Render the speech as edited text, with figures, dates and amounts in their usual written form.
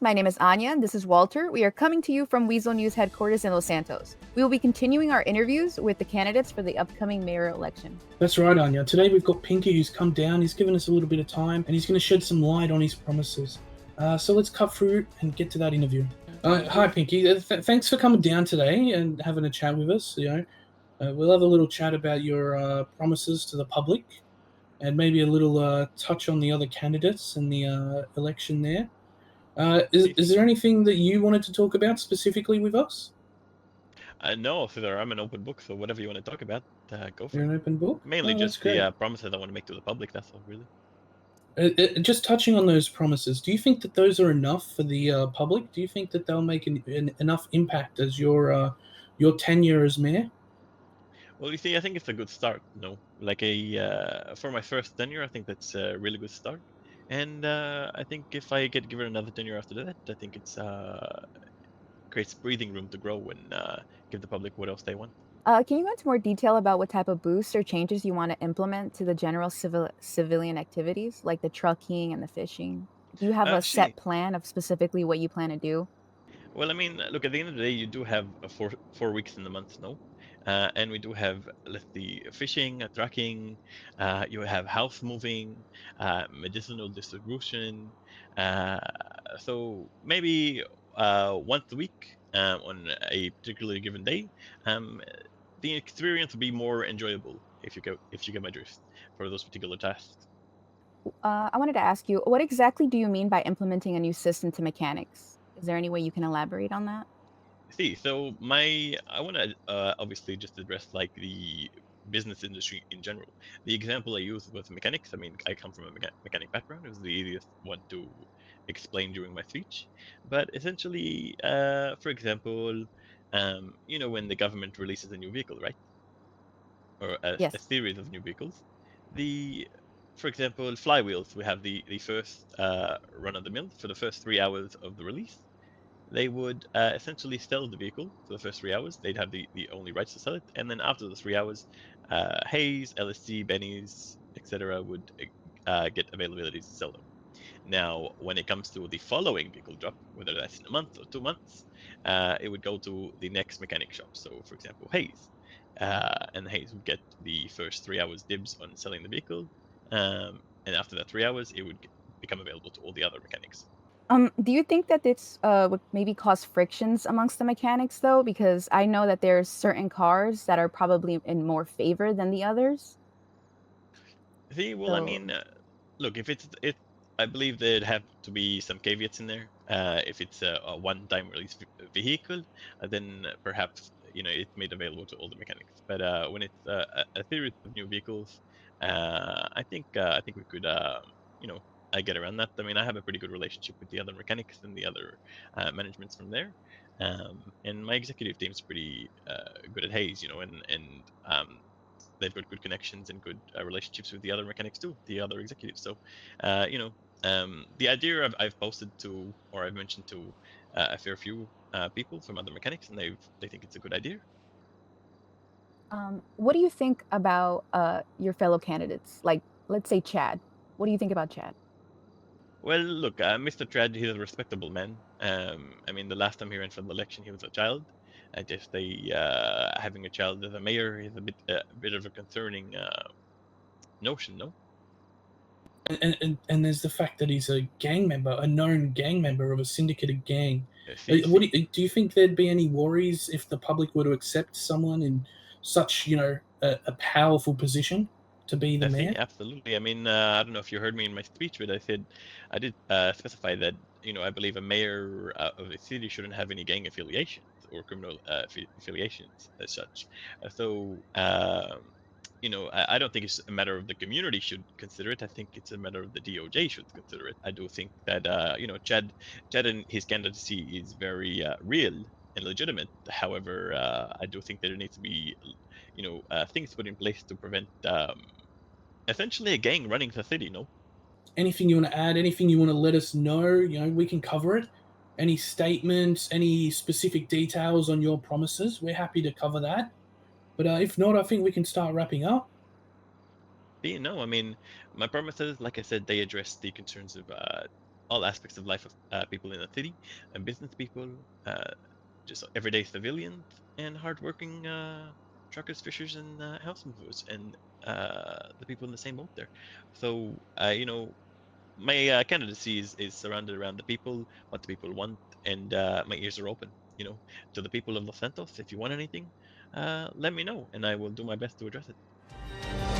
My name is Anya, and this is Walter. We are coming to you from Weazel News headquarters in Los Santos. We will be continuing our interviews with the candidates for the upcoming mayoral election. That's right, Anya. Today we've got Pinky who's come down. He's given us a little bit of time and he's going to shed some light on his promises. So let's cut through and get to that interview. Hi, Pinky. Thanks for coming down today and having a chat with us. We'll have a little chat about your promises to the public and maybe a little touch on the other candidates in the election there. Is there anything that you wanted to talk about specifically with us? No, Theodore, I'm an open book, so whatever you want to talk about, go for You're it. an open book? Mainly That's just great. the promises I want to make to the public, that's all, really. Just touching on those promises, do you think that those are enough for the public? Do you think that they'll make enough impact as your tenure as mayor? Well, you see, I think it's a good start, Like for my first tenure, I think that's a really good start. And I think if I get given another tenure after that, I think it's creates breathing room to grow and give the public what else they want. Can you go into more detail about what type of boosts or changes you want to implement to the general civilian activities, like the trucking and the fishing? Do you have a See, set plan of specifically what you plan to do? well, I mean, look, at the end of the day, you do have four weeks in the month, no? And we do have, let's see, fishing, tracking, you have house moving, medicinal distribution. Uh, so maybe once a week on a particularly given day, um, the experience will be more enjoyable if you get my drift for those particular tasks. I wanted to ask you, what exactly do you mean by implementing a new system to mechanics? Is there any way you can elaborate on that? See, so I want to obviously just address like the business industry in general. The example I use was mechanics. I mean, I come from a mechanic background. It was the easiest one to explain during my speech. But essentially, for example, when the government releases a new vehicle, right, or a Yes. series of new vehicles, the for example, flywheels, we have the first run of the mill for the first 3 hours of the release. They would essentially sell the vehicle for the first 3 hours. They'd have the only rights to sell it, and then after the 3 hours, Hayes, LSC, Benny's, etc., would get availability to sell them. Now, when it comes to the following vehicle drop, whether that's in a month or 2 months, it would go to the next mechanic shop. So, for example, Hayes, and Hayes would get the first 3 hours dibs on selling the vehicle, and after that 3 hours, it would become available to all the other mechanics. Do you think that this would maybe cause frictions amongst the mechanics though? Because I know that there's certain cars that are probably in more favor than the others. See, well, I So, mean, look, if I believe there'd have to be some caveats in there. If it's a one-time release vehicle, then perhaps it's made available to all the mechanics. But when it's a series of new vehicles, I think we could, I get around that. I mean, I have a pretty good relationship with the other mechanics and the other managements from there. And my executive team's pretty good at Hayes, and they've got good connections and good relationships with the other mechanics too, the other executives. So, the idea I've posted to, or I've mentioned to a fair few people from other mechanics, and they think it's a good idea. what do you think about your fellow candidates? Like, let's say Chad. What do you think about Chad? Well, look, Mr. Trad, he's a respectable man. I mean, the last time he ran for the election, he was a child. I just having a child as a mayor is a bit of a concerning notion, no? And there's the fact that he's a gang member, a known gang member of a syndicated gang. See, Do you think there'd be any worries if the public were to accept someone in such a powerful position to be the I see, mayor? absolutely. I mean, I don't know if you heard me in my speech, but I did specify that I believe a mayor of a city shouldn't have any gang affiliations or criminal affiliations as such. I don't think it's a matter of the community should consider it. I think it's a matter of the DOJ should consider it. I do think that Chad and his candidacy is very real and legitimate. However, I do think that there needs to be things put in place to prevent essentially a gang running the city, no? Anything you want to add? Anything you want to let us know? We can cover it. Any statements? Any specific details on your promises? We're happy to cover that. But if not, I think we can start wrapping up. No, I mean, my promises, like I said, they address the concerns of all aspects of life of people in the city, and business people, uh, just everyday civilians, and hardworking truckers, fishers, and house movers, and the people in the same boat there. So, my candidacy is surrounded around the people, what the people want, and my ears are open. To the people of Los Santos, if you want anything, let me know, and I will do my best to address it.